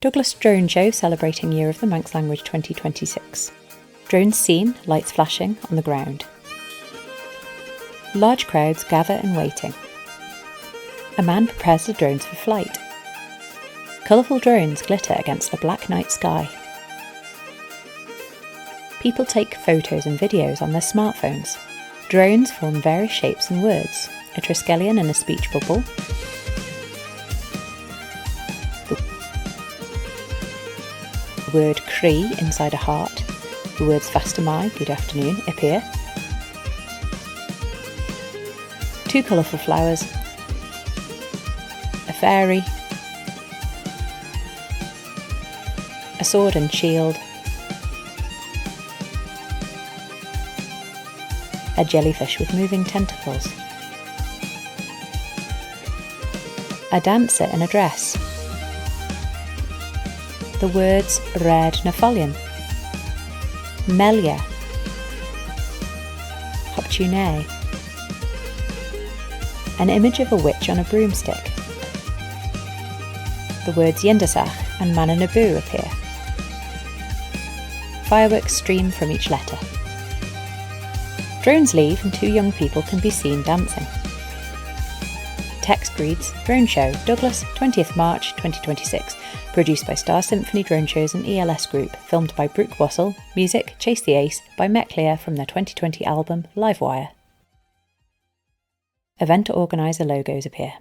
Douglas Drone Show celebrating Year of the Manx Language 2026. Drones seen, lights flashing on the ground. Large crowds gather in waiting. A man prepares the drones for flight. Colourful drones glitter against a black night sky. People take photos and videos on their smartphones. Drones form various shapes and words, a Triskelion in a speech bubble, the word Cree inside a heart, the words Fastamai, good afternoon, appear. Two colourful flowers, a fairy, a sword and shield, a jellyfish with moving tentacles, a dancer in a dress, the words Red Nafolion, Melia, Hoptune, an image of a witch on a broomstick. The words Yindasach and Mananabu appear. Fireworks stream from each letter. Drones leave and two young people can be seen dancing. Text reads, Drone Show, Douglas, 20th March 2026, produced by Star Symphony Drone Shows and ELS Group, filmed by Brook, Wassall, music Chase the Ace by Metclear from their 2020 album Livewire. Event organiser logos appear.